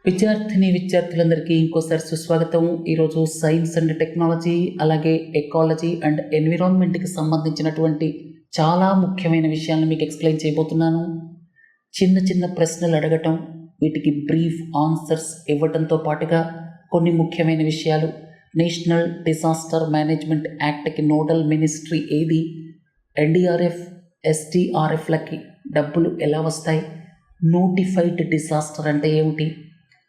విద్యార్థులందరికీ ఇంకోసారి సుస్వాగతం. ఈరోజు సైన్స్ అండ్ టెక్నాలజీ, అలాగే ఎకాలజీ అండ్ ఎన్విరాన్మెంట్కి సంబంధించినటువంటి చాలా ముఖ్యమైన విషయాలను మీకు ఎక్స్ప్లెయిన్ చేయబోతున్నాను. చిన్న చిన్న ప్రశ్నలు అడగటం, వీటికి బ్రీఫ్ ఆన్సర్స్ ఇవ్వటంతో పాటుగా కొన్ని ముఖ్యమైన విషయాలు. నేషనల్ డిజాస్టర్ మేనేజ్మెంట్ యాక్ట్కి నోడల్ మినిస్ట్రీ ఏది, ఎన్డీఆర్ఎఫ్ ఎస్డీఆర్ఎఫ్లకి డబ్బులు ఎలా వస్తాయి, నోటిఫైడ్ డిజాస్టర్ అంటే ఏమిటి,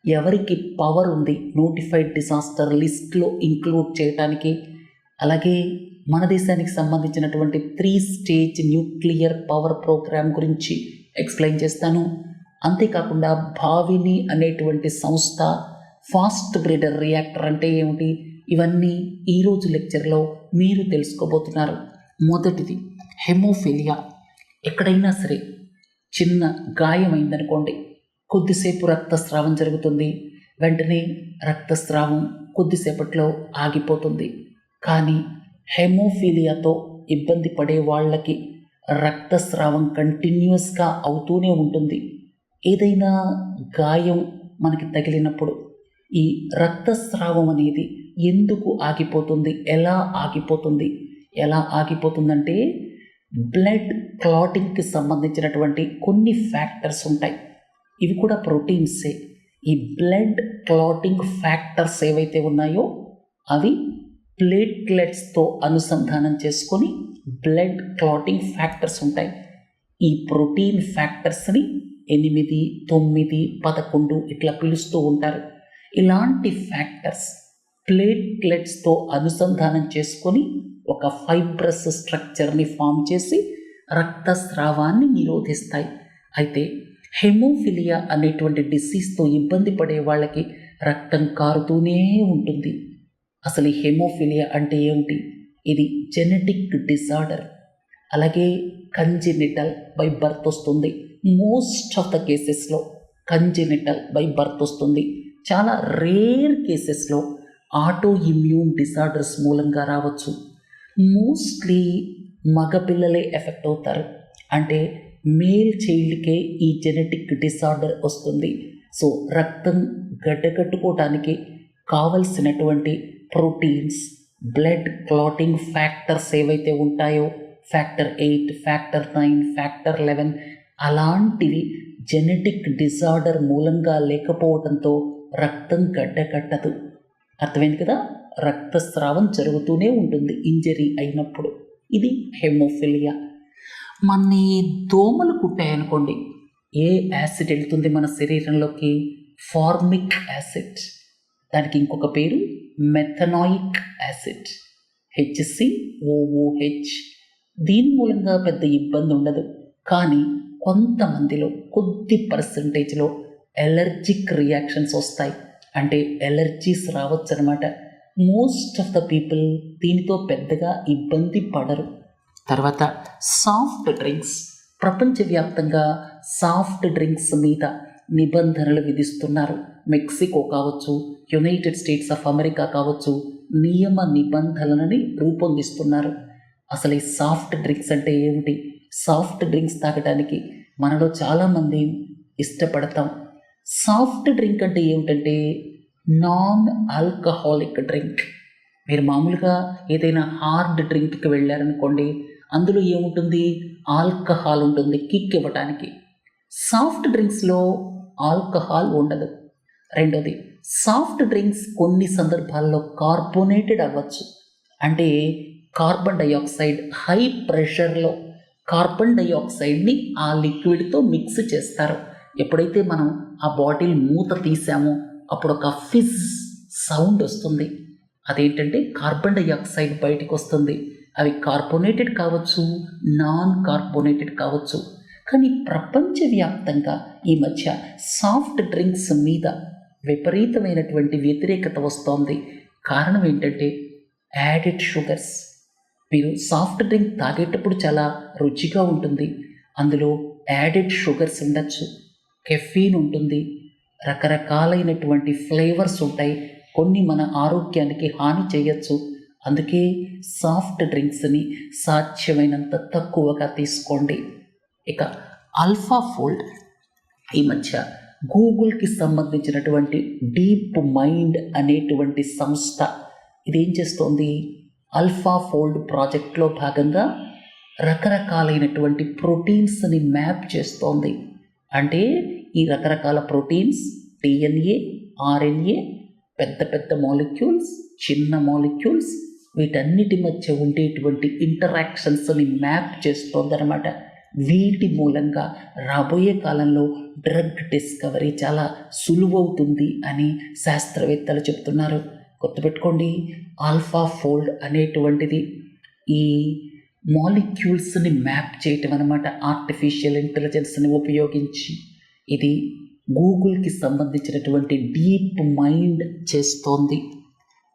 ఎవరికి పవర్ ఉంది నోటిఫైడ్ డిజాస్టర్ లిస్ట్లో ఇంక్లూడ్ చేయడానికి, అలాగే మన దేశానికి సంబంధించినటువంటి 3 స్టేజ్ న్యూక్లియర్ పవర్ ప్రోగ్రామ్ గురించి ఎక్స్ప్లెయిన్ చేస్తాను. అంతేకాకుండా భావిని అనేటువంటి సంస్థ, ఫాస్ట్ బ్రీడర్ రియాక్టర్ అంటే ఏమిటి, ఇవన్నీ ఈరోజు లెక్చర్లో మీరు తెలుసుకోబోతున్నారు. మొదటిది హెమోఫిలియా. ఎక్కడైనా సరే చిన్న గాయమైందనుకోండి, కొద్దిసేపు రక్తస్రావం జరుగుతుంది, వెంటనే రక్తస్రావం కొద్దిసేపట్లో ఆగిపోతుంది. కానీ హెమోఫీలియాతో ఇబ్బంది పడే వాళ్ళకి రక్తస్రావం కంటిన్యూస్గా అవుతూనే ఉంటుంది. ఏదైనా గాయం మనకి తగిలినప్పుడు ఈ రక్తస్రావం అనేది ఎందుకు ఆగిపోతుంది, ఎలా ఆగిపోతుందంటే బ్లడ్ క్లాటింగ్కి సంబంధించినటువంటి కొన్ని ఫ్యాక్టర్స్ ఉంటాయి. ఇవి కూడా ప్రోటీన్సే. ఈ బ్లడ్ క్లాటింగ్ ఫ్యాక్టర్స్ ఏవైతే ఉన్నాయో అవి ప్లేట్లెట్స్తో అనుసంధానం చేసుకొని బ్లడ్ క్లాటింగ్ ఫ్యాక్టర్స్ ఉంటాయి. ఈ ప్రోటీన్ ఫ్యాక్టర్స్ని 8, 9, 11 ఇట్లా పిలుస్తూ ఉంటారు. ఇలాంటి ఫ్యాక్టర్స్ ప్లేట్లెట్స్తో అనుసంధానం చేసుకొని ఒక ఫైబ్రస్ స్ట్రక్చర్ని ఫామ్ చేసి రక్తస్రావాన్ని నిరోధిస్తాయి. అయితే హెమోఫిలియా అనేటువంటి డిసీజ్తో ఇబ్బంది పడే వాళ్ళకి రక్తం కారుతూనే ఉంటుంది. అసలు ఈ హెమోఫిలియా అంటే ఏమిటి? ఇది జెనెటిక్ డిసార్డర్, అలాగే కంజెనిటల్ బై బర్త్ వస్తుంది. మోస్ట్ ఆఫ్ ద కేసెస్లో కంజెనిటల్ బై బర్త్ వస్తుంది. చాలా రేర్ కేసెస్లో ఆటో ఇమ్యూన్ డిసార్డర్స్ మూలంగా రావచ్చు. మోస్ట్లీ మగపిల్లలే ఎఫెక్ట్ అవుతారు. అంటే మేల్ చైల్డ్కే ఈ జెనెటిక్ డిసార్డర్ వస్తుంది. సో రక్తం గడ్డకట్టుకోవడానికి కావలసినటువంటి ప్రోటీన్స్, బ్లడ్ క్లాటింగ్ ఫ్యాక్టర్స్ ఏవైతే ఉంటాయో, ఫ్యాక్టర్ 8, ఫ్యాక్టర్ 9, ఫ్యాక్టర్ 11, అలాంటివి జెనెటిక్ డిసార్డర్ మూలంగా లేకపోవడంతో రక్తం గడ్డకట్టదు. అర్థమైంది కదా? రక్తస్రావం జరుగుతూనే ఉంటుంది ఇంజరీ అయినప్పుడు. ఇది హెమోఫిలియా. మన దోమలు కుట్టాయనుకోండి, ఏ యాసిడ్ వెళ్తుంది మన శరీరంలోకి? Formic acid. దానికి ఇంకొక పేరు మెథనాయిక్ యాసిడ్, HCOOH. దీని మూలంగా పెద్ద ఇబ్బంది ఉండదు. కానీ కొంతమందిలో కొద్ది పర్సంటేజ్లో ఎలర్జిక్ రియాక్షన్స్ వస్తాయి. అంటే ఎలర్జీస్ రావచ్చు అనమాట. మోస్ట్ ఆఫ్ ద పీపుల్ దీనితో పెద్దగా ఇబ్బంది పడరు. తర్వాత సాఫ్ట్ డ్రింక్స్. ప్రపంచవ్యాప్తంగా సాఫ్ట్ డ్రింక్స్ మీద నిబంధనలు విధిస్తున్నారు. మెక్సికో కావచ్చు, యునైటెడ్ స్టేట్స్ ఆఫ్ అమెరికా కావచ్చు, నియమ నిబంధనలని రూపొందిస్తున్నారు. అసలు ఈ సాఫ్ట్ డ్రింక్స్ అంటే ఏమిటి? సాఫ్ట్ డ్రింక్స్ తాగడానికి మనలో చాలామంది ఇష్టపడతాం. సాఫ్ట్ డ్రింక్ అంటే ఏమిటంటే నాన్ ఆల్కహాలిక్ డ్రింక్. మీరు మామూలుగా ఏదైనా హార్డ్ డ్రింక్కి వెళ్ళారనుకోండి, అందులో ఏముంటుంది? ఆల్కహాల్ ఉంటుంది కిక్ ఇవ్వటానికి. సాఫ్ట్ డ్రింక్స్లో ఆల్కహాల్ ఉండదు. రెండోది, సాఫ్ట్ డ్రింక్స్ కొన్ని సందర్భాల్లో కార్బోనేటెడ్ అవ్వచ్చు. అంటే కార్బన్ డైఆక్సైడ్, హై ప్రెషర్లో కార్బన్ డైఆక్సైడ్ని ఆ లిక్విడ్తో మిక్స్ చేస్తారు. ఎప్పుడైతే మనం ఆ బాటిల్ మూత తీసామో అప్పుడు ఒక ఫిజ్ సౌండ్ వస్తుంది. అదేంటంటే కార్బన్ డైఆక్సైడ్ బయటకు వస్తుంది. అవి కార్బోనేటెడ్ కావచ్చు, నాన్ కార్బోనేటెడ్ కావచ్చు. కానీ ప్రపంచవ్యాప్తంగా ఈ మధ్య సాఫ్ట్ డ్రింక్స్ మీద విపరీతమైనటువంటి వ్యతిరేకత వస్తోంది. కారణం ఏంటంటే యాడెడ్ షుగర్స్. మీరు సాఫ్ట్ డ్రింక్ తాగేటప్పుడు చాలా రుచిగా ఉంటుంది, అందులో యాడెడ్ షుగర్స్ ఉండొచ్చు, కెఫీన్ ఉంటుంది, రకరకాలైనటువంటి ఫ్లేవర్స్ ఉంటాయి. కొన్ని మన ఆరోగ్యానికి హాని చేయొచ్చు. అందుకే సాఫ్ట్ డ్రింక్స్ని సాధ్యమైనంత తక్కువగా తీసుకోండి. ఇక ఆల్ఫా ఫోల్డ్. ఈ మధ్య గూగుల్కి సంబంధించినటువంటి డీప్ మైండ్ అనేటువంటి సంస్థ ఇదేం చేస్తోంది, ఆల్ఫా ఫోల్డ్ ప్రాజెక్ట్లో భాగంగా రకరకాలైనటువంటి ప్రోటీన్స్ని మ్యాప్ చేస్తోంది. అంటే ఈ రకరకాల ప్రోటీన్స్ డిఎన్ఏ, ఆర్ఎన్ఏ, పెద్ద పెద్ద మాలిక్యూల్స్, చిన్న మాలిక్యూల్స్, వీటన్నిటి మధ్య ఉండేటువంటి ఇంటరాక్షన్స్ని మ్యాప్ చేస్తోందన్నమాట. వీటి మూలంగా రాబోయే కాలంలో డ్రగ్ డిస్కవరీ చాలా సులువవుతుంది అని శాస్త్రవేత్తలు చెప్తున్నారు. గుర్తుపెట్టుకోండి, ఆల్ఫా ఫోల్డ్ అనేటువంటిది ఈ మాలిక్యూల్స్ని మ్యాప్ చేయటం అన్నమాట, ఆర్టిఫిషియల్ ఇంటెలిజెన్స్ని ఉపయోగించి. ఇది గూగుల్కి సంబంధించినటువంటి డీప్ మైండ్ చేస్తోంది.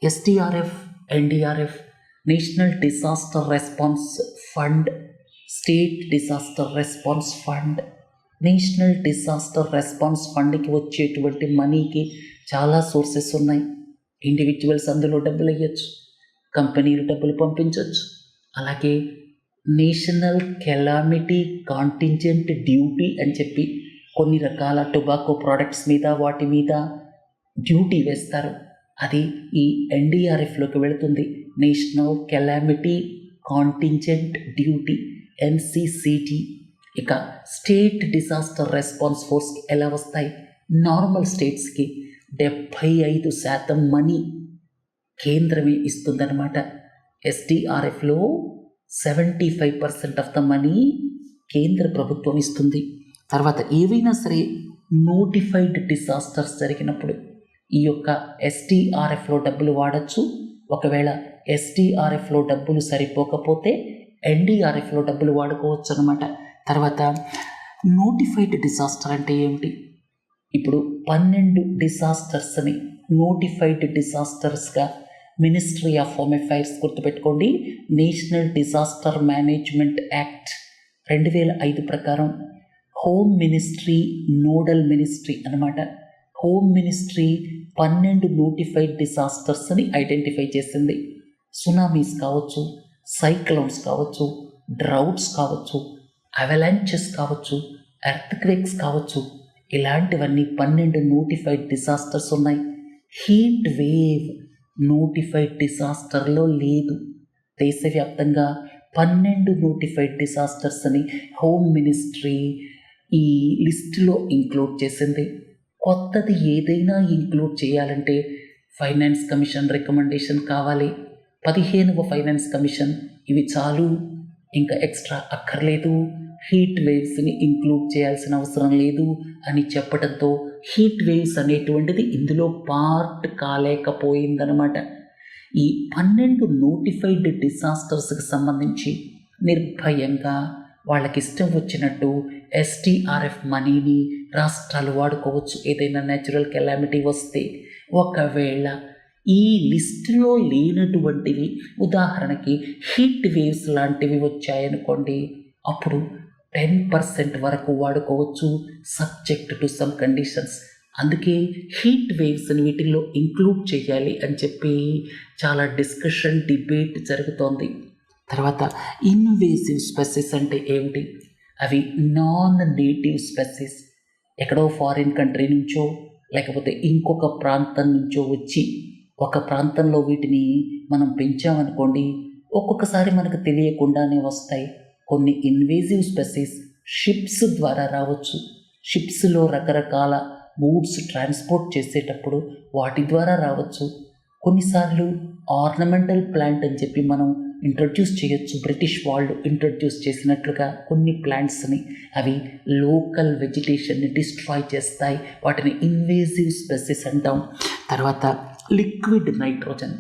SDRF, NDRF, National Disaster Response Fund, State Disaster Response Fund. National Disaster Response ఫండ్కి వచ్చేటువంటి మనీకి చాలా సోర్సెస్ ఉన్నాయి. ఇండివిజువల్స్ అందులో డబ్బులు వేయచ్చు, కంపెనీలు డబ్బులు పంపించవచ్చు. అలాగే నేషనల్ కెలామిటీ కాంటింజెంట్ డ్యూటీ అని చెప్పి కొన్ని రకాల టొబాకో ప్రోడక్ట్స్ మీద వాటి మీద డ్యూటీ వేస్తారు. అది ఈ ఎన్డీఆర్ఎఫ్లోకి వెళుతుంది. National Calamity Contingent Duty, NCCD. ఇక స్టేట్ డిజాస్టర్ రెస్పాన్స్ ఫోర్స్కి ఎలా వస్తాయి? నార్మల్ స్టేట్స్కి 75% మనీ కేంద్రమే ఇస్తుందన్నమాట. ఎస్డిఆర్ఎఫ్లో 75% ఆఫ్ ద మనీ కేంద్ర ప్రభుత్వం ఇస్తుంది. తర్వాత ఏవైనా సరే నోటిఫైడ్ డిజాస్టర్స్ జరిగినప్పుడు ఈ యొక్క ఎస్డిఆర్ఎఫ్లో డబ్బులు వాడచ్చు. ఒకవేళ ఎస్డిఆర్ఎఫ్లో డబ్బులు సరిపోకపోతే ఎన్డీఆర్ఎఫ్లో డబ్బులు వాడుకోవచ్చు అన్నమాట. తర్వాత నోటిఫైడ్ డిజాస్టర్ అంటే ఏమిటి? ఇప్పుడు 12 డిజాస్టర్స్ని నోటిఫైడ్ డిజాస్టర్స్గా మినిస్ట్రీ ఆఫ్ హోమ్ అఫైర్స్, గుర్తుపెట్టుకోండి, నేషనల్ డిజాస్టర్ మేనేజ్మెంట్ యాక్ట్ 2005 ప్రకారం హోమ్ మినిస్ట్రీ నోడల్ మినిస్ట్రీ అన్నమాట. హోమ్ మినిస్ట్రీ 12 నోటిఫైడ్ డిజాస్టర్స్ని ఐడెంటిఫై చేసింది. సునామీస్ కావచ్చు, సైక్లోన్స్ కావచ్చు, డ్రౌట్స్ కావచ్చు, అవలాంచెస్ కావచ్చు, ఎర్త్క్వేక్స్ కావచ్చు, ఇలాంటివన్నీ 12 నోటిఫైడ్ డిజాస్టర్స్ ఉన్నాయి. హీట్ వేవ్ నోటిఫైడ్ డిజాస్టర్లో లేదు. దేశవ్యాప్తంగా 12 నోటిఫైడ్ డిజాస్టర్స్ని హోమ్ మినిస్ట్రీ ఈ లిస్టులో ఇంక్లూడ్ చేసింది. కొత్తది ఏదైనా ఇంక్లూడ్ చేయాలంటే ఫైనాన్స్ కమిషన్ రికమెండేషన్ కావాలి. 15వ ఫైనాన్స్ కమిషన్ ఇవి చాలు, ఇంకా ఎక్స్ట్రా అక్కర్లేదు, హీట్ వేవ్స్ని ఇంక్లూడ్ చేయాల్సిన అవసరం లేదు అని చెప్పడంతో హీట్ వేవ్స్ అనేటువంటిది ఇందులో పార్ట్ కాలేకపోయిందనమాట. ఈ 12 నోటిఫైడ్ డిజాస్టర్స్కి సంబంధించి నిర్భయంగా వాళ్ళకి ఇష్టం వచ్చినట్టు ఎస్డిఆర్ఎఫ్ మనీని రాష్ట్రాలు వాడుకోవచ్చు ఏదైనా న్యాచురల్ కెలామిటీ వస్తే. ఒకవేళ ఈ లిస్టులో లేనటువంటివి, ఉదాహరణకి హీట్ వేవ్స్ లాంటివి వచ్చాయనుకోండి, అప్పుడు 10% వరకు వాడుకోవచ్చు, సబ్జెక్ట్ టు సమ్ కండిషన్స్. అందుకే హీట్ వేవ్స్ని వీటిల్లో ఇంక్లూడ్ చేయాలి అని చెప్పి చాలా డిస్కషన్, డిబేట్ జరుగుతోంది. తర్వాత ఇన్వేసివ్ స్పెసిస్ అంటే ఏమిటి? అవి నాన్ నేటివ్ స్పెసిస్, ఎక్కడో ఫారిన్ కంట్రీ నుంచో లేకపోతే ఇంకొక ప్రాంతం నుంచో వచ్చి ఒక ప్రాంతంలో వీటిని మనం పెంచామనుకోండి, ఒక్కొక్కసారి మనకు తెలియకుండానే వస్తాయి. కొన్ని ఇన్వేజివ్ స్పెసిస్ షిప్స్ ద్వారా రావచ్చు. షిప్స్లో రకరకాల గూడ్స్ ట్రాన్స్పోర్ట్ చేసేటప్పుడు వాటి ద్వారా రావచ్చు. కొన్నిసార్లు ఆర్నమెంటల్ ప్లాంట్ అని చెప్పి మనం ఇంట్రడ్యూస్ చేయొచ్చు. బ్రిటిష్ వాళ్ళు ఇంట్రడ్యూస్ చేసినట్లుగా కొన్ని ప్లాంట్స్ని, అవి లోకల్ వెజిటేషన్ని డిస్ట్రాయ్ చేస్తాయి. వాటిని ఇన్వేజివ్ స్పెసిస్ అంటాం. తర్వాత లిక్విడ్ నైట్రోజన్.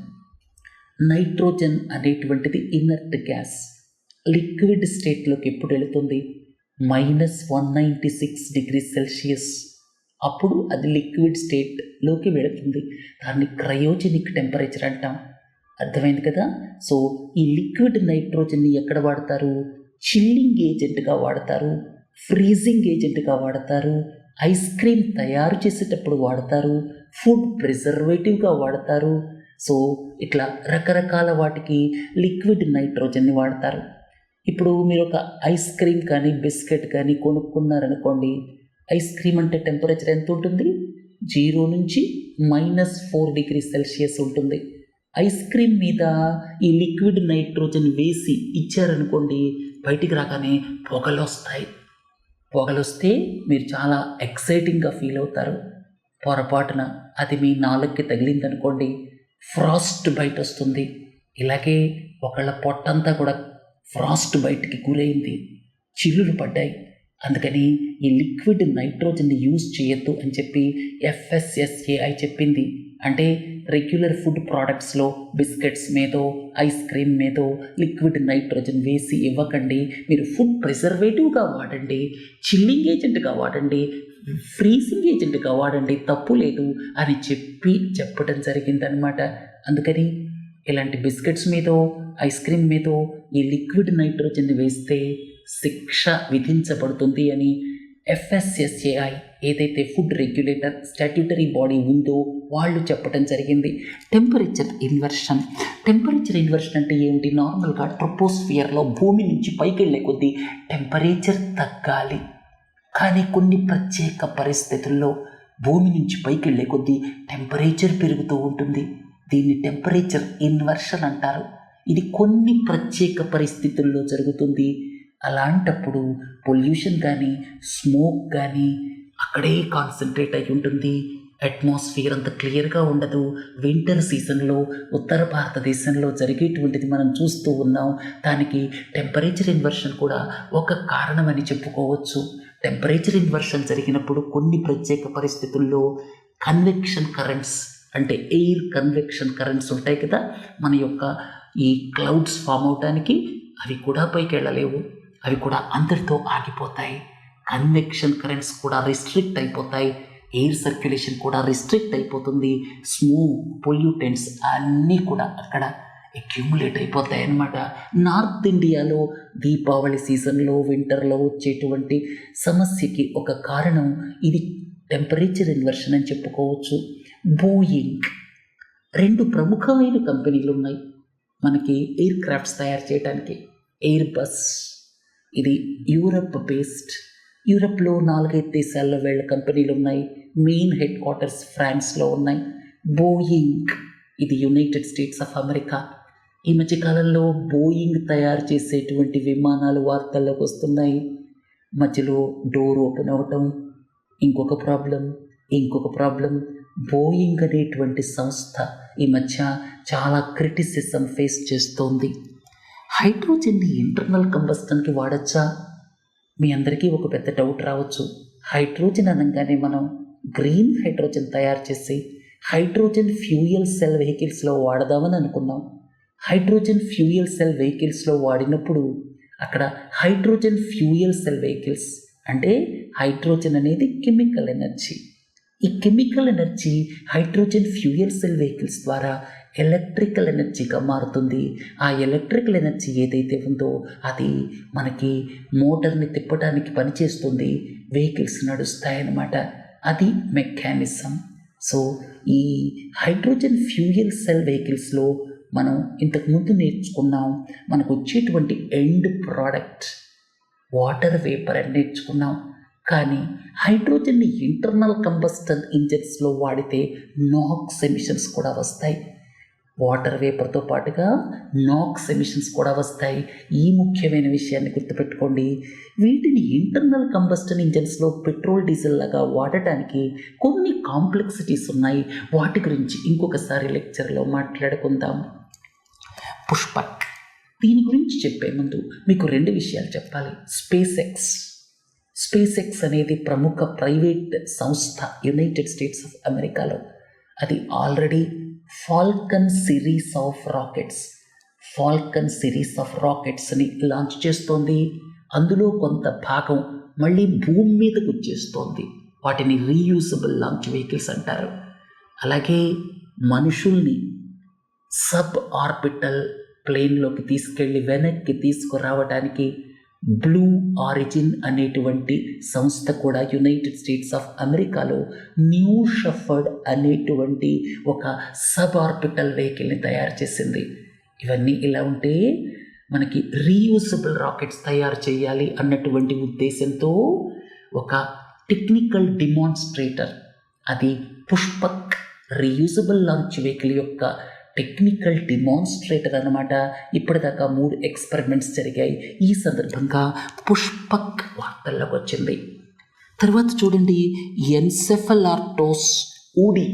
నైట్రోజన్ అనేటువంటిది ఇనర్ట్ గ్యాస్. లిక్విడ్ స్టేట్లోకి ఎప్పుడు వెళుతుంది? -196 డిగ్రీ సెల్సియస్. అప్పుడు అది లిక్విడ్ స్టేట్లోకి వెళుతుంది. దాన్ని క్రయోజెనిక్ టెంపరేచర్ అంటాం. అర్థమైంది కదా? సో ఈ లిక్విడ్ నైట్రోజన్ని ఎక్కడ వాడతారు? చిల్లింగ్ ఏజెంట్గా వాడతారు, ఫ్రీజింగ్ ఏజెంట్గా వాడతారు, ఐస్ క్రీమ్ తయారు చేసేటప్పుడు వాడతారు, ఫుడ్ ప్రిజర్వేటివ్గా వాడతారు. సో ఇట్లా రకరకాల వాటికి లిక్విడ్ నైట్రోజన్ని వాడతారు. ఇప్పుడు మీరు ఒక ఐస్ క్రీమ్ కానీ బిస్కెట్ కానీ కొనుక్కున్నారనుకోండి, ఐస్ క్రీమ్ అంటే టెంపరేచర్ ఎంత ఉంటుంది? 0 నుంచి -4 డిగ్రీ సెల్సియస్ ఉంటుంది. ఐస్ క్రీమ్ మీద ఈ లిక్విడ్ నైట్రోజన్ వేసి ఇచ్చారనుకోండి, బయటికి రాగానే పొగలొస్తాయి. పొగలొస్తే మీరు చాలా ఎక్సైటింగ్గా ఫీల్ అవుతారు. పొరపాటున అది మీ నాలుకకి తగిలిందనుకోండి, ఫ్రాస్ట్ బైట్ వస్తుంది. ఇలాగే ఒకళ్ళ పొట్టంతా కూడా ఫ్రాస్ట్ బైట్కి గురైంది, చిల్లులు పడ్డాయి. అందుకని ఈ లిక్విడ్ నైట్రోజన్ని యూజ్ చేయొద్దు అని చెప్పి FSSAI చెప్పింది. అంటే రెగ్యులర్ ఫుడ్ ప్రోడక్ట్స్లో బిస్కెట్స్ మీదో ఐస్ క్రీమ్ మీదో లిక్విడ్ నైట్రోజన్ వేసి ఇవ్వకండి. మీరు ఫుడ్ ప్రిజర్వేటివ్గా వాడండి, చిల్లింగ్ ఏజెంట్గా వాడండి, ఫ్రీజింగ్ ఏజెంట్గా వాడండి, తప్పు లేదు అని చెప్పడం జరిగిందనమాట. అందుకని ఇలాంటి బిస్కెట్స్ మీదో ఐస్ క్రీమ్ మీదో ఈ లిక్విడ్ నైట్రోజన్ని వేస్తే శిక్ష విధించబడుతుంది అని FSSAI ఏదైతే ఫుడ్ రెగ్యులేటర్ స్టాట్యూటరీ బాడీ ఉందో వాళ్ళు చెప్పడం జరిగింది. టెంపరేచర్ ఇన్వర్షన్ అంటే ఏమిటి? నార్మల్గా ట్రోపోస్ఫియర్లో భూమి నుంచి పైకి వెళ్ళే కొద్దీ టెంపరేచర్ తగ్గాలి. కానీ కొన్ని ప్రత్యేక పరిస్థితుల్లో భూమి నుంచి పైకి వెళ్ళే కొద్దీ టెంపరేచర్ పెరుగుతూ ఉంటుంది. దీన్ని టెంపరేచర్ ఇన్వర్షన్ అంటారు. ఇది కొన్ని ప్రత్యేక పరిస్థితుల్లో జరుగుతుంది. అలాంటప్పుడు పొల్యూషన్ కానీ స్మోక్ కానీ అక్కడే కాన్సన్ట్రేట్ అయి ఉంటుంది. అట్మాస్ఫియర్ అంత క్లియర్గా ఉండదు. వింటర్ సీజన్లో ఉత్తర భారతదేశంలో జరిగేటువంటిది మనం చూస్తూ ఉన్నాం. దానికి టెంపరేచర్ ఇన్వర్షన్ కూడా ఒక కారణమని చెప్పుకోవచ్చు. టెంపరేచర్ ఇన్వర్షన్ జరిగినప్పుడు కొన్ని ప్రత్యేక పరిస్థితుల్లో కన్వెక్షన్ కరెంట్స్ అంటే ఎయిర్ కన్వెక్షన్ కరెంట్స్ ఉంటాయి కదా, మన యొక్క ఈ క్లౌడ్స్ ఫామ్ అవటానికి అవి కూడా పైకి వెళ్ళలేవు, అవి కూడా అందరితో ఆగిపోతాయి. కన్వెక్షన్ కరెంట్స్ కూడా రిస్ట్రిక్ట్ అయిపోతాయి, ఎయిర్ సర్క్యులేషన్ కూడా రిస్ట్రిక్ట్ అయిపోతుంది. స్మోక్ పొల్యూటెంట్స్ అన్నీ కూడా అక్కడ అక్యుములేట్ అయిపోతాయి అన్నమాట. నార్త్ ఇండియాలో దీపావళి సీజన్లో వింటర్లో వచ్చేటువంటి సమస్యకి ఒక కారణం ఇది టెంపరేచర్ ఇన్వర్షన్ అని చెప్పుకోవచ్చు. బోయింగ్ 2 ప్రముఖమైన కంపెనీలు ఉన్నాయి మనకి ఎయిర్ క్రాఫ్ట్స్ తయారు చేయడానికి. ఎయిర్ బస్ ఇది యూరప్ బేస్డ్, యూరప్లో 4-5 దేశాల్లో వీళ్ళ కంపెనీలు ఉన్నాయి. మెయిన్ హెడ్ క్వార్టర్స్ ఫ్రాన్స్లో ఉన్నాయి. బోయింగ్ ఇది యునైటెడ్ స్టేట్స్ ఆఫ్ అమెరికా. ఈ మధ్యకాలంలో బోయింగ్ తయారు చేసేటువంటి విమానాలు వార్తల్లోకి వస్తున్నాయి. మధ్యలో డోర్ ఓపెన్ అవ్వటం, ఇంకొక ప్రాబ్లం. బోయింగ్ అనేటువంటి సంస్థ ఈ మధ్య చాలా క్రిటిసిజం ఫేస్ చేస్తోంది. హైడ్రోజన్ని ఇంటర్నల్ కంబస్టన్కి వాడచ్చా? మీ అందరికీ ఒక పెద్ద డౌట్ రావచ్చు. హైడ్రోజన్ అనగానే మనం గ్రీన్ హైడ్రోజన్ తయారు చేసి హైడ్రోజన్ ఫ్యూయల్ సెల్ వెహికల్స్లో వాడదామని అనుకున్నాం. హైడ్రోజన్ ఫ్యూయల్ సెల్ వెహికల్స్లో వాడినప్పుడు అక్కడ హైడ్రోజన్ ఫ్యూయల్ సెల్ వెహికల్స్ అంటే హైడ్రోజన్ అనేది కెమికల్ ఎనర్జీ. ఈ chemical energy hydrogen fuel cell vehicles ద్వారా ఎలక్ట్రికల్ ఎనర్జీగా మారుతుంది. ఆ ఎలక్ట్రికల్ ఎనర్జీ ఏదైతే ఉందో అది మనకి మోటార్ని తిప్పడానికి పనిచేస్తుంది, వెహికల్స్ నడుస్తాయన్నమాట. అది మెకానిజం. సో ఈ హైడ్రోజన్ ఫ్యూయల్ సెల్ వెహికల్స్లో మనం ఇంతకుముందు నేర్చుకున్నాం, మనకు వచ్చేటువంటి ఎండ్ ప్రోడక్ట్ వాటర్ వేపర్ అని నేర్చుకున్నాం. కానీ హైడ్రోజన్ని ఇంటర్నల్ కంబస్టన్ ఇంజన్స్లో వాడితే నాక్స్ ఎమిషన్స్ కూడా వస్తాయి. వాటర్ వేపర్తో పాటుగా నాక్స్ ఎమిషన్స్ కూడా వస్తాయి. ఈ ముఖ్యమైన విషయాన్ని గుర్తుపెట్టుకోండి. వీటిని ఇంటర్నల్ కంబస్టన్ ఇంజన్స్లో పెట్రోల్ డీజిల్ లాగా వాడటానికి కొన్ని కాంప్లెక్సిటీస్ ఉన్నాయి. వాటి గురించి ఇంకొకసారి లెక్చర్లో మాట్లాడుకుందాం. పుష్పక్ దీని గురించి చెప్పే ముందు మీకు 2 విషయాలు చెప్పాలి. స్పేస్ ఎక్స్ అనేది ప్రముఖ ప్రైవేట్ సంస్థ యునైటెడ్ స్టేట్స్ ఆఫ్ అమెరికాలో. అది ఆల్రెడీ ఫాల్కన్ సిరీస్ ఆఫ్ రాకెట్స్ని లాంచ్ చేస్తోంది. అందులో కొంత భాగం మళ్ళీ భూమి మీదకు వచ్చేస్తోంది. వాటిని రీయూజబుల్ లాంచ్ వెహికల్స్ అంటారు. అలాగే మనుషుల్ని సబ్ ఆర్బిటల్ ప్లేన్లోకి తీసుకెళ్ళి వెనక్కి తీసుకురావడానికి బ్లూ ఆరిజిన్ అనేటువంటి సంస్థ కూడా యునైటెడ్ స్టేట్స్ ఆఫ్ అమెరికాలో న్యూ షెఫర్డ్ అనేటువంటి ఒక సబ్ ఆర్బిటల్ వెహికల్ని తయారు చేసింది. ఇవన్నీ ఇలా ఉంటే మనకి రీయూజబుల్ రాకెట్స్ తయారు చేయాలి అన్నటువంటి ఉద్దేశంతో ఒక టెక్నికల్ డిమాన్స్ట్రేటర్. అది పుష్పక్ రీయూజబుల్ లాంచ్ వెహికల్ యొక్క టెక్నికల్ డిమాన్స్ట్రేటర్ అన్నమాట. ఇప్పటిదాకా 3 ఎక్స్పెరిమెంట్స్ జరిగాయి. ఈ సందర్భంగా పుష్పక్ వార్తల్లోకి వచ్చింది. తర్వాత చూడండి, ఎన్సెఫలార్టోస్ ఊడి,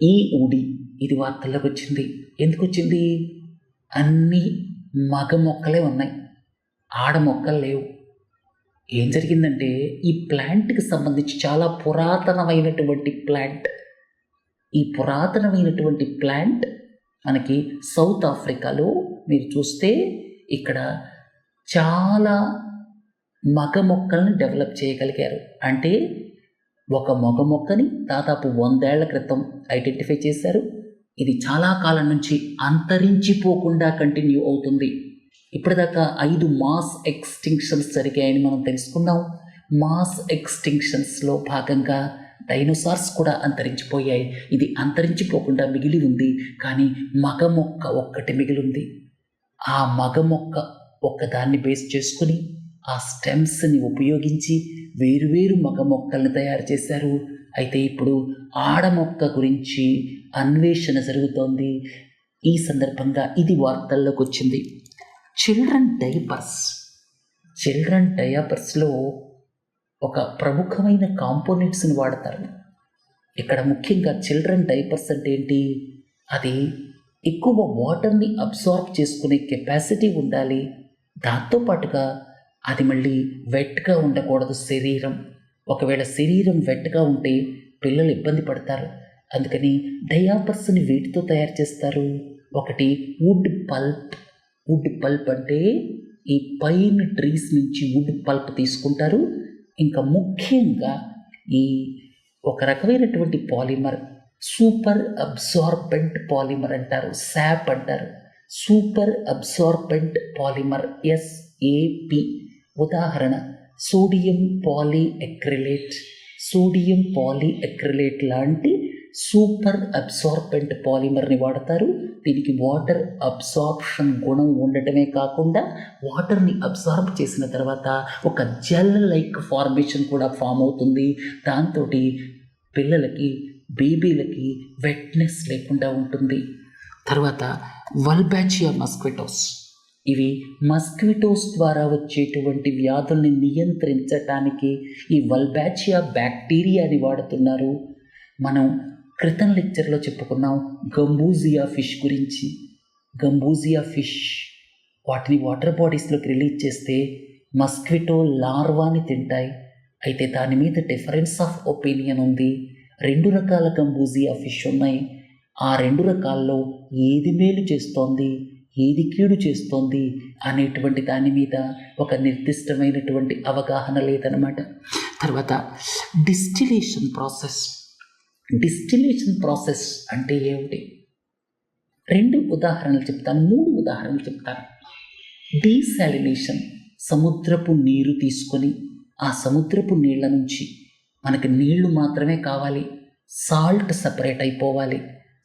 ఈ ఊడి ఇది వార్తల్లోకి వచ్చింది. ఎందుకు వచ్చింది? అన్ని మగ మొక్కలే ఉన్నాయి, ఆడ మొక్కలు లేవు. ఏం జరిగిందంటే ఈ ప్లాంట్కి సంబంధించి చాలా పురాతనమైనటువంటి ప్లాంట్. ఈ పురాతనమైనటువంటి ప్లాంట్ మనకి సౌత్ ఆఫ్రికాలో మీరు చూస్తే ఇక్కడ చాలా మగ మొక్కల్ని డెవలప్ చేయగలిగారు. అంటే ఒక మగ మొక్కని దాదాపు 100 ఏళ్ల క్రితం ఐడెంటిఫై చేశారు. ఇది చాలా కాలం నుంచి అంతరించిపోకుండా కంటిన్యూ అవుతుంది. ఇప్పటిదాకా 5 మాస్ ఎక్స్టింక్షన్స్ జరిగాయని మనం తెలుసుకున్నాం. మాస్ ఎక్స్టింక్షన్స్లో భాగంగా డైనోసార్స్ కూడా అంతరించిపోయాయి. ఇది అంతరించిపోకుండా మిగిలి ఉంది, కానీ మగ మొక్క ఒక్కటి మిగిలి ఉంది. ఆ మగ మొక్క ఒక్కదాన్ని బేస్ చేసుకుని ఆ స్టెమ్స్ని ఉపయోగించి వేరువేరు మగ మొక్కల్ని తయారు చేశారు. అయితే ఇప్పుడు ఆడ మొక్క గురించి అన్వేషణ జరుగుతోంది. ఈ సందర్భంగా ఇది వార్తల్లోకి వచ్చింది. చిల్డ్రన్ డయాపర్స్లో ఒక ప్రముఖమైన కాంపోనెంట్స్ని వాడతారు. ఇక్కడ ముఖ్యంగా చిల్డ్రన్ డైపర్స్ అంటే ఏంటి? అది ఎక్కువ వాటర్ని అబ్సార్బ్ చేసుకునే కెపాసిటీ ఉండాలి. దాంతోపాటుగా అది మళ్ళీ వెట్గా ఉండకూడదు శరీరం. ఒకవేళ శరీరం వెట్గా ఉంటే పిల్లలు ఇబ్బంది పడతారు. అందుకని డయాపర్స్ని వీటితో తయారు చేస్తారు. ఒకటి వుడ్ పల్ప్ అంటే ఈ పైన్ ట్రీస్ నుంచి వుడ్ పల్ప్ తీసుకుంటారు. ఇంకా ముఖ్యంగా ఈ ఒక రకమైనటువంటి పాలిమర్ సూపర్ అబ్సార్బెంట్ పాలిమర్ అంటారు, శాప్ అంటారు. Super absorbent polymer SAP. ఉదాహరణ సోడియం పాలీఎక్రిలేట్ లాంటి సూపర్ అబ్సార్బెంట్ పాలిమర్ని వాడతారు. దీనికి వాటర్ అబ్సార్ప్షన్ గుణం ఉండటమే కాకుండా వాటర్ని అబ్సార్బ్ చేసిన తర్వాత ఒక జెల్ లైక్ ఫార్మేషన్ కూడా ఫామ్ అవుతుంది. దాంతో పిల్లలకి, బేబీలకి వెట్నెస్ లేకుండా ఉంటుంది. తర్వాత వల్బాచియా మస్కిటోస్. ఇవి మస్కిటోస్ ద్వారా వచ్చేటువంటి వ్యాధుల్ని నియంత్రించటానికి ఈ వల్బాచియా బ్యాక్టీరియాని వాడుతున్నారు. మనం క్రితం లెక్చర్లో చెప్పుకున్నాం గంబూజియా ఫిష్ గురించి. గంబూజియా ఫిష్ వాటిని వాటర్ బాడీస్లోకి రిలీజ్ చేస్తే మస్కిటో లార్వాని తింటాయి. అయితే దాని మీద డిఫరెన్స్ ఆఫ్ ఒపీనియన్ ఉంది. 2 రకాల గంబూజియా ఫిష్ ఉన్నాయి. ఆ 2 రకాల్లో ఏది మేలు చేస్తోంది, ఏది కీడు చేస్తోంది అనేటువంటి దాని మీద ఒక నిర్దిష్టమైనటువంటి అవగాహన లేదన్నమాట. తర్వాత డిస్టిలేషన్ ప్రాసెస్ అంటే ఏమిటి? 2 ఉదాహరణలు చెప్తాను, 3 ఉదాహరణలు చెప్తాను. డీసాలినేషన్, సముద్రపు నీరు తీసుకొని ఆ సముద్రపు నీళ్ళ నుంచి మనకి నీళ్లు మాత్రమే కావాలి, సాల్ట్ సపరేట్ అయిపోవాలి.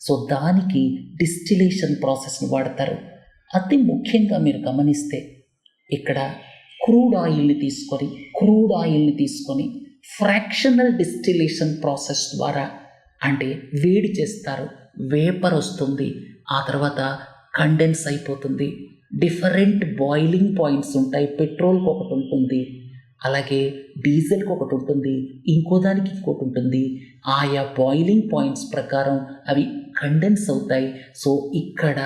సో దానికి డిస్టిలేషన్ ప్రాసెస్ని వాడతారు. అతి ముఖ్యంగా మీరు గమనిస్తే ఇక్కడ క్రూడ్ ఆయిల్ని తీసుకొని ఫ్రాక్షనల్ డిస్టిలేషన్ ప్రాసెస్ ద్వారా అంటే వేడి చేస్తారు, వేపర్ వస్తుంది, ఆ తర్వాత కండెన్స్ అయిపోతుంది. డిఫరెంట్ బాయిలింగ్ పాయింట్స్ ఉంటాయి. పెట్రోల్కి ఒకటి ఉంటుంది, అలాగే డీజిల్కి ఒకటి ఉంటుంది, ఇంకో దానికి ఇంకోటి ఉంటుంది. ఆయా బాయిలింగ్ పాయింట్స్ ప్రకారం అవి కండెన్స్ అవుతాయి. సో ఇక్కడ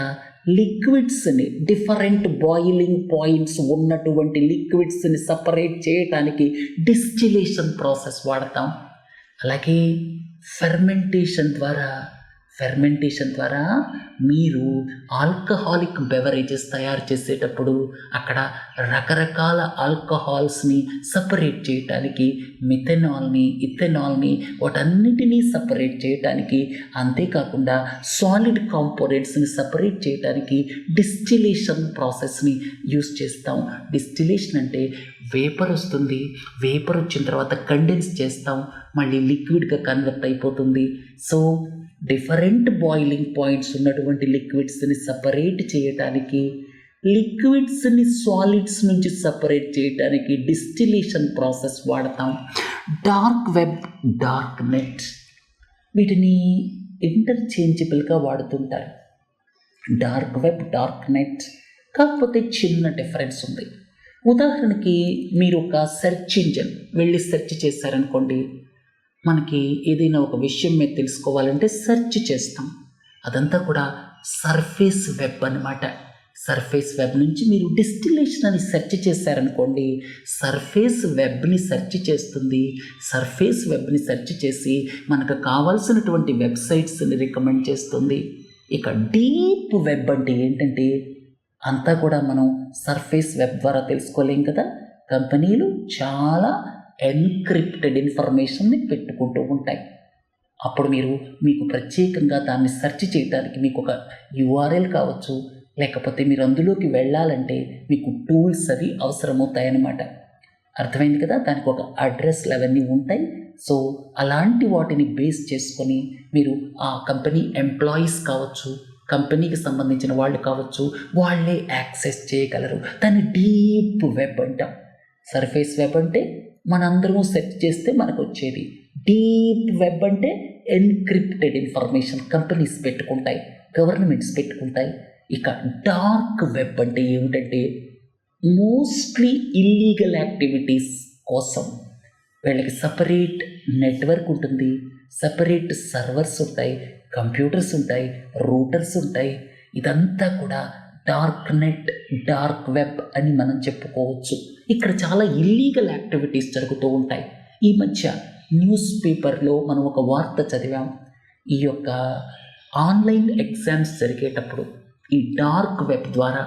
లిక్విడ్స్ని, డిఫరెంట్ బాయిలింగ్ పాయింట్స్ ఉన్నటువంటి లిక్విడ్స్ని సపరేట్ చేయడానికి డిస్టిలేషన్ ప్రాసెస్ వాడతాం. అలాగే ఫెర్మెంటేషన్ ద్వారా మీరు ఆల్కహాలిక్ బెవరేజెస్ తయారు చేసేటప్పుడు అక్కడ రకరకాల ఆల్కహాల్స్ని సపరేట్ చేయటానికి మిథెనాల్ని, ఇథెనాల్ని వాటన్నిటినీ సపరేట్ చేయటానికి, అంతేకాకుండా సాలిడ్ కాంపోనెంట్స్ని సపరేట్ చేయటానికి డిస్టిలేషన్ ప్రాసెస్ని యూస్ చేస్తాం. డిస్టిలేషన్ అంటే వేపర్ వస్తుంది, వేపర్ వచ్చిన తర్వాత కండెన్స్ చేస్తాం, మళ్ళీ లిక్విడ్గా కన్వర్ట్ అయిపోతుంది. సో డిఫరెంట్ బాయిలింగ్ పాయింట్స్ ఉన్నటువంటి లిక్విడ్స్ని సపరేట్ చేయటానికి లిక్విడ్స్ని సాలిడ్స్ నుంచి సపరేట్ చేయడానికి డిస్టిలేషన్ ప్రాసెస్ వాడతాం. డార్క్ వెబ్, డార్క్ నెట్ వీటిని ఇంటర్చేంజబుల్గా వాడుతుంటారు. డార్క్ వెబ్, డార్క్ నెట్, కాకపోతే చిన్న డిఫరెన్స్ ఉంది. ఉదాహరణకి మీరు ఒక సెర్చ్ ఇంజిన్ వెళ్ళి సెర్చ్ చేశారనుకోండి, మనకి ఏదైనా ఒక విషయం మీద తెలుసుకోవాలంటే సెర్చ్ చేస్తాం. అదంతా కూడా సర్ఫేస్ వెబ్ అన్నమాట. సర్ఫేస్ వెబ్ నుంచి మీరు డిస్టిలేషన్ అని సెర్చ్ చేశారనుకోండి, సర్ఫేస్ వెబ్ని సెర్చ్ చేస్తుంది. సర్ఫేస్ వెబ్ని సెర్చ్ చేసి మనకు కావాల్సినటువంటి వెబ్సైట్స్ని రికమెండ్ చేస్తుంది. ఇక డీప్ వెబ్ అంటే ఏంటంటే అంతా కూడా మనం సర్ఫేస్ వెబ్ ద్వారా తెలుసుకోలేం కదా. కంపెనీలు చాలా ఎన్క్రిప్టెడ్ ఇన్ఫర్మేషన్ని పెట్టుకుంటూ ఉంటాయి. అప్పుడు మీకు ప్రత్యేకంగా దాన్ని సెర్చ్ చేయడానికి మీకు ఒక యూఆర్ఎల్ కావచ్చు, లేకపోతే మీరు అందులోకి వెళ్ళాలంటే మీకు టూల్స్ అవి అవసరమవుతాయన్నమాట. అర్థమైంది కదా. దానికి ఒక అడ్రస్లు అవన్నీ ఉంటాయి. సో అలాంటి వాటిని బేస్ చేసుకొని మీరు ఆ కంపెనీ ఎంప్లాయీస్ కావచ్చు, కంపెనీకి సంబంధించిన వాళ్ళు కావచ్చు, వాళ్ళే యాక్సెస్ చేయగలరు. దాన్ని డీప్ వెబ్ అంటాం. సర్ఫేస్ వెబ్ అంటే మనందరము సెర్చ్ చేస్తే మనకు వచ్చేది. డీప్ వెబ్ అంటే ఎన్క్రిప్టెడ్ ఇన్ఫర్మేషన్ కంపెనీస్ పెట్టుకుంటాయి, గవర్నమెంట్స్ పెట్టుకుంటాయి. ఇక డార్క్ వెబ్ అంటే ఏమిటంటే మోస్ట్లీ ఇల్లీగల్ యాక్టివిటీస్ కోసం వీళ్ళకి సపరేట్ నెట్వర్క్ ఉంటుంది, సపరేట్ సర్వర్స్ ఉంటాయి, కంప్యూటర్స్ ఉంటాయి, రూటర్స్ ఉంటాయి. ఇదంతా కూడా డార్క్ నెట్, డార్క్ వెబ్ అని మనం చెప్పుకోవచ్చు. ఇక్కడ చాలా ఇల్లీగల్ యాక్టివిటీస్ జరుగుతూ ఉంటాయి. ఈ మధ్య న్యూస్ పేపర్లో మనం ఒక వార్త చదివాం. ఈ యొక్క ఆన్లైన్ ఎగ్జామ్స్ జరిగేటప్పుడు ఈ డార్క్ వెబ్ ద్వారా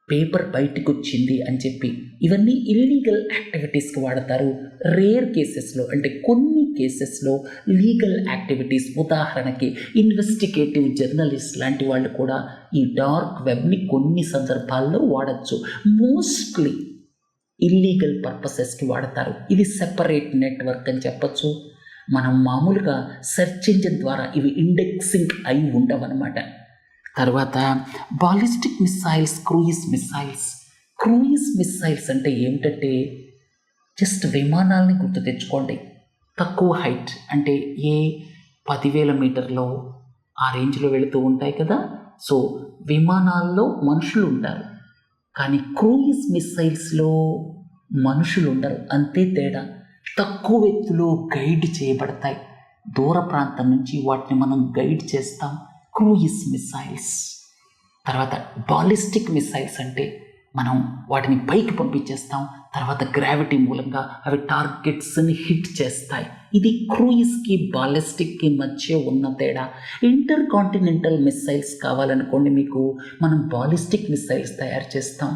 పేపర్ బయటకు వచ్చింది అని చెప్పి ఇవన్నీ ఇల్లీగల్ యాక్టివిటీస్కి వాడతారు. రేర్ కేసెస్లో అంటే కొన్ని కేసెస్లో లీగల్ యాక్టివిటీస్, ఉదాహరణకి ఇన్వెస్టిగేటివ్ జర్నలిస్ట్ లాంటి వాళ్ళు కూడా ఈ డార్క్ వెబ్ని కొన్ని సందర్భాల్లో వాడచ్చు. మోస్ట్లీ ఇల్లీగల్ పర్పసెస్కి వాడతారు. ఇది సెపరేట్ నెట్వర్క్ అని చెప్పచ్చు. మనం మామూలుగా సెర్చ్ ఇంజిన్ ద్వారా ఇవి ఇండెక్సింగ్ అయి ఉండవన్నమాట. తర్వాత ballistic missiles, cruise missiles. Cruise missiles అంటే ఏమిటంటే జస్ట్ విమానాలని గుర్తు తెచ్చుకోండి. తక్కువ హైట్ అంటే 10,000 మీటర్లో ఆ రేంజ్లో వెళుతూ ఉంటాయి కదా. సో విమానాల్లో మనుషులు ఉంటారు, కానీ క్రూయిజ్ మిసైల్స్లో మనుషులు ఉండరు, అంతే తేడా. తక్కువ ఎత్తులో గైడ్ చేయబడతాయి. దూర ప్రాంతం నుంచి వాటిని మనం గైడ్ చేస్తాం, క్రూయిజ్ మిసైల్స్. తర్వాత బాలిస్టిక్ మిసైల్స్ అంటే మనం వాటిని పైకి పంపించేస్తాం, తర్వాత గ్రావిటీ మూలంగా అవి టార్గెట్స్ని హిట్ చేస్తాయి. ఇది క్రూయిజ్కి బాలిస్టిక్కి మధ్య ఉన్న తేడా. ఇంటర్ కాంటినెంటల్ మిసైల్స్ కావాలనుకోండి, మీకు మనం బాలిస్టిక్ మిసైల్స్ తయారు చేస్తాం.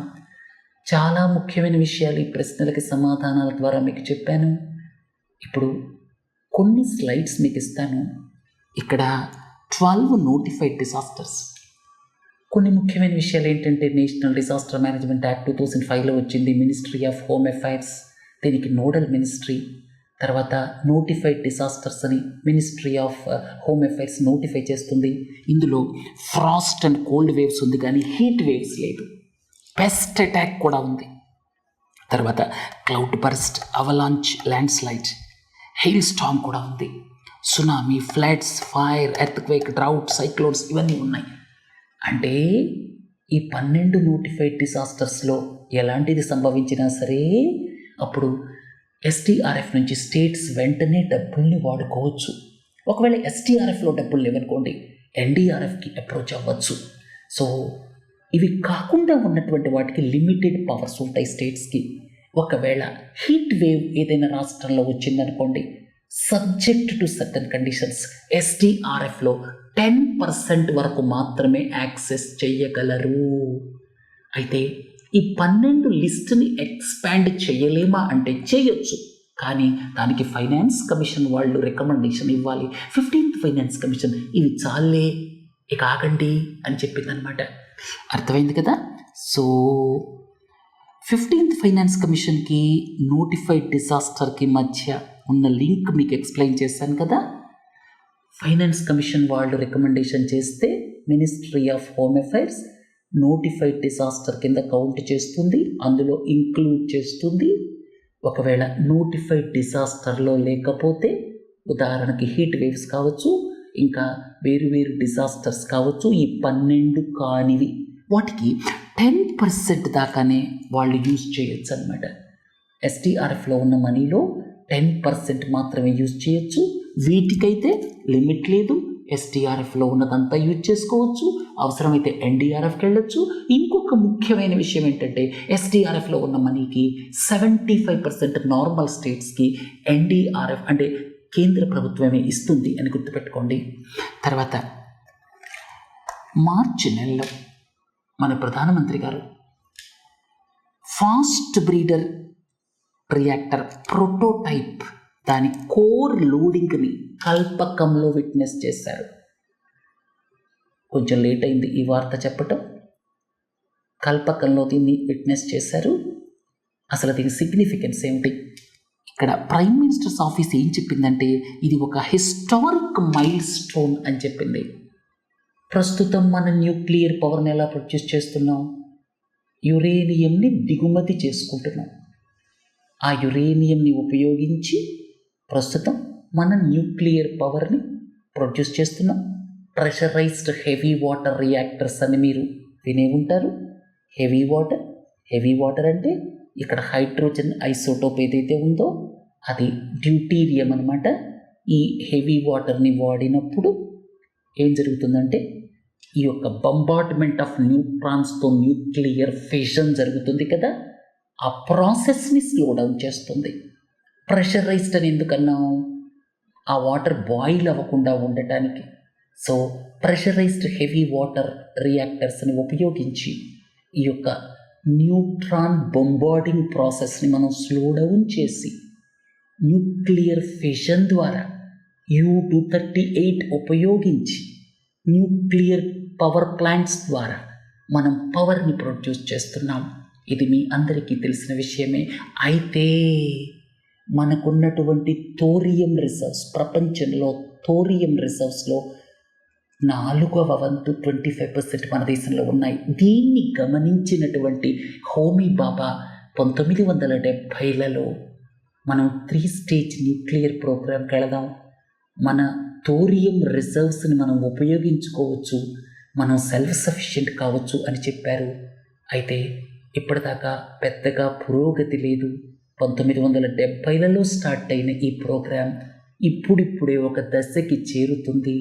చాలా ముఖ్యమైన విషయాలు ఈ ప్రశ్నలకి సమాధానాల ద్వారా మీకు చెప్పాను. ఇప్పుడు కొన్ని స్లైడ్స్ మీకు ఇస్తాను. ఇక్కడ 12 నోటిఫైడ్ డిజాస్టర్స్. కొన్ని ముఖ్యమైన విషయాలు ఏంటంటే నేషనల్ డిజాస్టర్ మేనేజ్మెంట్ యాక్ట్ 2005లో వచ్చింది. మినిస్ట్రీ ఆఫ్ హోమ్ అఫైర్స్ దీనికి నోడల్ మినిస్ట్రీ. తర్వాత నోటిఫైడ్ డిజాస్టర్స్ అని ministry of home affairs notify చేస్తుంది. ఇందులో ఫ్రాస్ట్ అండ్ కోల్డ్ వేవ్స్ ఉంది, కానీ హీట్ వేవ్స్ లేదు. పెస్ట్ అటాక్ కూడా ఉంది. తర్వాత cloudburst, avalanche, landslide, hailstorm కూడా ఉంది. Tsunami, floods, fire, earthquake, drought, cyclones ఇవన్నీ ఉన్నాయి. అంటే ఈ 12 నోటిఫైడ్ డిజాస్టర్స్లో ఎలాంటిది సంభవించినా సరే అప్పుడు ఎస్టీఆర్ఎఫ్ నుంచి స్టేట్స్ వెంటనే డబ్బుల్ని వాడుకోవచ్చు. ఒకవేళ ఎస్టీఆర్ఎఫ్లో డబ్బులు లేవనుకోండి, ఎన్డీఆర్ఎఫ్కి అప్రోచ్ అవ్వచ్చు. సో ఇవి కాకుండా ఉన్నటువంటి వాటికి లిమిటెడ్ పవర్స్ ఉంటాయి స్టేట్స్కి. ఒకవేళ హీట్ వేవ్ ఏదైనా రాష్ట్రంలో వచ్చిందనుకోండి, సబ్జెక్ట్ టు సర్టన్ కండిషన్స్ ఎస్టీఆర్ఎఫ్లో 10% వరకు మాత్రమే యాక్సెస్ చేయగలరు. అయితే ఈ 12 లిస్టుని ఎక్స్పాండ్ చేయలేమా అంటే చేయొచ్చు, కానీ దానికి ఫైనాన్స్ కమిషన్ వాళ్ళు రికమెండేషన్ ఇవ్వాలి. 15th ఫైనాన్స్ కమిషన్ ఇవి చాలే, ఇక ఆగండి అని చెప్పిందనమాట. అర్థమైంది కదా. సో 15th ఫైనాన్స్ కమిషన్కి నోటిఫైడ్ డిజాస్టర్కి మధ్య ఉన్న లింక్ మీకు ఎక్స్ప్లెయిన్ చేశాను కదా. ఫైనాన్స్ కమిషన్ వాళ్ళు రికమెండేషన్ చేస్తే ministry of home affairs notified disaster కింద కౌంట్ చేస్తుంది, అందులో ఇంక్లూడ్ చేస్తుంది. ఒకవేళ నోటిఫైడ్ డిజాస్టర్లో లేకపోతే ఉదాహరణకి హీట్ వేవ్స్ కావచ్చు, ఇంకా వేరు వేరు డిజాస్టర్స్ కావచ్చు, ఈ 12 కానివి వాటికి 10% దాకానే వాళ్ళు యూజ్ చేయొచ్చు అనమాట. ఎస్టీఆర్ఎఫ్లో ఉన్న మనీలో 10% మాత్రమే యూజ్ చేయొచ్చు. వీటికైతే లిమిట్ లేదు. ఎస్టీఆర్ఎఫ్లో ఉన్నదంతా యూజ్ చేసుకోవచ్చు, అవసరమైతే ఎన్డీఆర్ఎఫ్కి వెళ్ళొచ్చు. ఇంకొక ముఖ్యమైన విషయం ఏంటంటే ఎస్టీఆర్ఎఫ్లో ఉన్న మనీకి 75% నార్మల్ స్టేట్స్కి ఎన్డీఆర్ఎఫ్ అంటే కేంద్ర ప్రభుత్వమే ఇస్తుంది అని గుర్తుపెట్టుకోండి. తర్వాత మార్చి నెలలో మన ప్రధానమంత్రి గారు ఫాస్ట్ బ్రీడర్ రియాక్టర్ ప్రోటోటైప్ దాని కోర్ లోడింగ్ని కల్పకంలో విట్నెస్ చేశారు. కొంచెం లేట్ అయింది ఈ వార్త చెప్పటం. కల్పకంలో దీన్ని విట్నెస్ చేశారు. అసలు దీని సిగ్నిఫికెన్స్ ఏమిటి? ఇక్కడ ప్రైమ్ మినిస్టర్స్ ఆఫీస్ ఏం చెప్పిందంటే ఇది ఒక హిస్టారిక్ మైల్ స్టోన్ అని చెప్పింది. ప్రస్తుతం మన న్యూక్లియర్ పవర్ని ఎలా ప్రొడ్యూస్ చేస్తున్నాం? యురేనియంని దిగుమతి చేసుకుంటున్నాం. ఆ యురేనియంని ఉపయోగించి ప్రస్తుతం మన న్యూక్లియర్ పవర్ని ప్రొడ్యూస్ చేస్తున్నాం. ప్రెషరైజ్డ్ హెవీ వాటర్ రియాక్టర్స్ అని మీరు వినే ఉంటారు. హెవీ వాటర్ అంటే ఇక్కడ హైడ్రోజన్ ఐసోటోప్ ఏదైతే ఉందో అది డ్యూటీరియం అనమాట. ఈ హెవీ వాటర్ని వాడినప్పుడు ఏం జరుగుతుందంటే ఈ యొక్క బంబార్డ్మెంట్ ఆఫ్ న్యూట్రాన్స్తో న్యూక్లియర్ ఫిషన్ జరుగుతుంది కదా, ఆ ప్రాసెస్ని స్లో డౌన్ చేస్తుంది. ప్రెషరైజ్డ్ అని ఎందుకన్నాం? ఆ వాటర్ బాయిల్ అవ్వకుండా ఉండటానికి. సో ప్రెషరైజ్డ్ హెవీ వాటర్ రియాక్టర్స్ని ఉపయోగించి ఈ యొక్క న్యూట్రాన్ బొంబార్డింగ్ ప్రాసెస్ని మనం స్లో డౌన్ చేసి న్యూక్లియర్ ఫిషన్ ద్వారా U-238 ఉపయోగించి న్యూక్లియర్ పవర్ ప్లాంట్స్ ద్వారా మనం పవర్ని ప్రొడ్యూస్ చేస్తున్నాం. ఇది మీ అందరికీ తెలిసిన విషయమే. అయితే మనకున్నటువంటి థోరియం రిజర్వ్స్, ప్రపంచంలో థోరియం రిజర్వ్స్లో 4వ వంతు 25% మన దేశంలో ఉన్నాయి. దీన్ని గమనించినటువంటి హోమీ బాబా 1970లలో మనం 3 స్టేజ్ న్యూక్లియర్ ప్రోగ్రామ్కి వెళదాం, మన థోరియం రిజర్వ్స్ని మనం ఉపయోగించుకోవచ్చు, మనం సెల్ఫ్ సఫిషియెంట్ కావచ్చు అని చెప్పారు. అయితే ఇప్పటిదాకా పెద్దగా పురోగతి లేదు. 1970లలో స్టార్ట్ అయిన ఈ ప్రోగ్రాం ఇప్పుడిప్పుడే ఒక దశకి చేరుతుంది.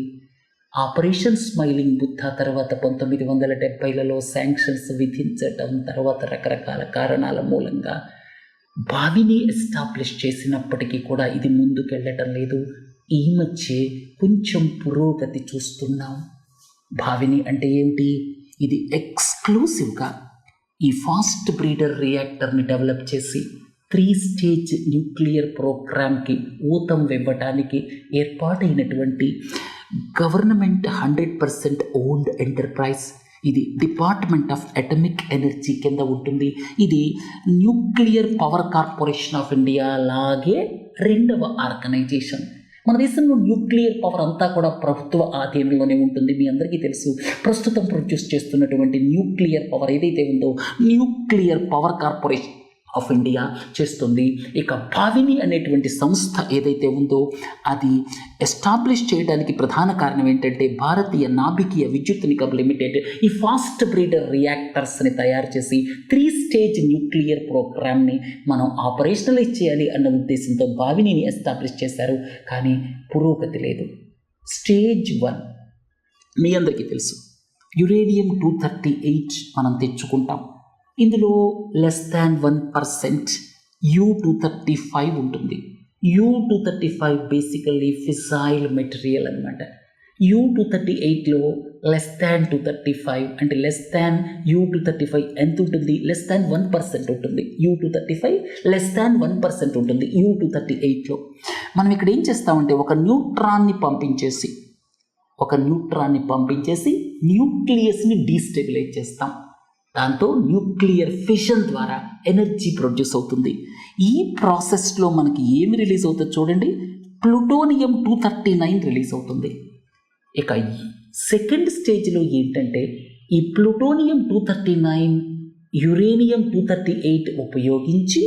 ఆపరేషన్ స్మైలింగ్ బుద్ధ తర్వాత 1970లలో శాంక్షన్స్ విధించటం, తర్వాత రకరకాల కారణాల మూలంగా బావిని ఎస్టాబ్లిష్ చేసినప్పటికీ కూడా ఇది ముందుకెళ్ళటం లేదు. ఈ మధ్య కొంచెం పురోగతి చూస్తున్నాం. బావిని అంటే ఏమిటి? ఇది ఎక్స్క్లూసివ్గా ఈ ఫాస్ట్ బ్రీడర్ రియాక్టర్ని డెవలప్ చేసి 3 స్టేజ్ న్యూక్లియర్ ప్రోగ్రామ్కి ఊతం ఇవ్వటానికి ఏర్పాటైనటువంటి గవర్నమెంట్ 100% ఓన్డ్ ఎంటర్ప్రైజ్. ఇది డిపార్ట్మెంట్ ఆఫ్ అటమిక్ ఎనర్జీ కింద ఉంటుంది. ఇది nuclear power corporation of India లాగే 2వ ఆర్గనైజేషన్. మన దేశంలో న్యూక్లియర్ పవర్ అంతా కూడా ప్రభుత్వ ఆధీనంలోనే ఉంటుంది. మీ అందరికీ తెలుసు, ప్రస్తుతం ప్రొడ్యూస్ చేస్తున్నటువంటి న్యూక్లియర్ పవర్ ఏదైతే ఉందో nuclear power corporation of India చేస్తుంది. ఇక భావిని అనేటువంటి సంస్థ ఏదైతే ఉందో అది ఎస్టాబ్లిష్ చేయడానికి ప్రధాన కారణం ఏంటంటే భారతీయ నాభికీయ విద్యుత్ నిగమ్ లిమిటెడ్ ఈ ఫాస్ట్ బ్రీడర్ రియాక్టర్స్ని తయారు చేసి 3 స్టేజ్ న్యూక్లియర్ ప్రోగ్రామ్ని మనం ఆపరేషనలైజ్ చేయాలి అన్న ఉద్దేశంతో భావిని ఎస్టాబ్లిష్ చేశారు. కానీ పురోగతి లేదు. స్టేజ్ 1 మీ అందరికీ తెలుసు, యురేనియం-238 మనం తెచ్చుకుంటాం. ఇందులో <1% U-235 ఉంటుంది. U-235 బేసికల్లీ ఫిసైల్ మెటీరియల్ అనమాట. U-238లో <235 అంటే U-235 ఎంత ఉంటుంది? <1% ఉంటుంది. U-235 <1% ఉంటుంది U-238లో. మనం ఇక్కడ ఏం చేస్తామంటే ఒక న్యూట్రాన్ని పంపించేసి న్యూక్లియస్ని డీస్టెబిలైజ్ చేస్తాం. దాంతో న్యూక్లియర్ ఫిషన్ ద్వారా ఎనర్జీ ప్రొడ్యూస్ అవుతుంది. ఈ ప్రాసెస్లో మనకి ఏమి రిలీజ్ అవుతుంది చూడండి, ప్లూటోనియం-239 రిలీజ్ అవుతుంది. ఇక సెకండ్ స్టేజ్లో ఏంటంటే ఈ ప్లూటోనియం 239 యురేనియం 238 ఉపయోగించి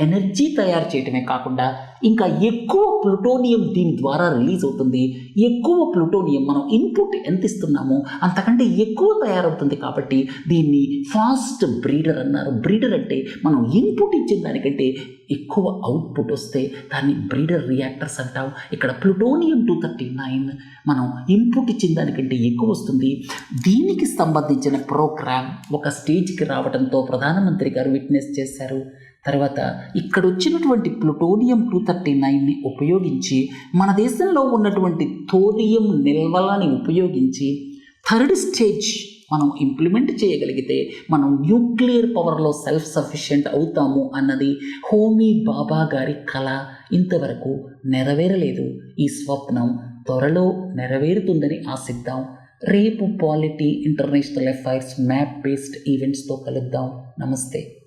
ఎనర్జీ తయారు చేయటమే కాకుండా ఇంకా ఎక్కువ ప్లూటోనియం దీని ద్వారా రిలీజ్ అవుతుంది. ఎక్కువ ప్లూటోనియం మనం ఇన్పుట్ ఎంత ఇస్తున్నామో అంతకంటే ఎక్కువ తయారవుతుంది. కాబట్టి దీన్ని ఫాస్ట్ బ్రీడర్ అన్నారు. బ్రీడర్ అంటే మనం ఇన్పుట్ ఇచ్చిన దానికంటే ఎక్కువ అవుట్పుట్ వస్తే దాన్ని బ్రీడర్ రియాక్టర్స్ అంటాం. ఇక్కడ ప్లూటోనియం 239 మనం ఇన్పుట్ ఇచ్చిన దానికంటే ఎక్కువ వస్తుంది. దీనికి సంబంధించిన ప్రోగ్రామ్ ఒక స్టేజ్కి రావడంతో ప్రధానమంత్రి గారు విట్నెస్ చేశారు. తర్వాత ఇక్కడ వచ్చినటువంటి ప్లూటోనియం 239ని ఉపయోగించి మన దేశంలో ఉన్నటువంటి థోరియం నిల్వలని ఉపయోగించి థర్డ్ స్టేజ్ మనం ఇంప్లిమెంట్ చేయగలిగితే మనం న్యూక్లియర్ పవర్లో సెల్ఫ్ సఫిషియెంట్ అవుతాము అన్నది హోమీ బాబా గారి కళ. ఇంతవరకు నెరవేరలేదు. ఈ స్వప్నం త్వరలో నెరవేరుతుందని ఆశిద్దాం. రేపు polity international affairs map based ఈవెంట్స్తో కలుద్దాం. నమస్తే.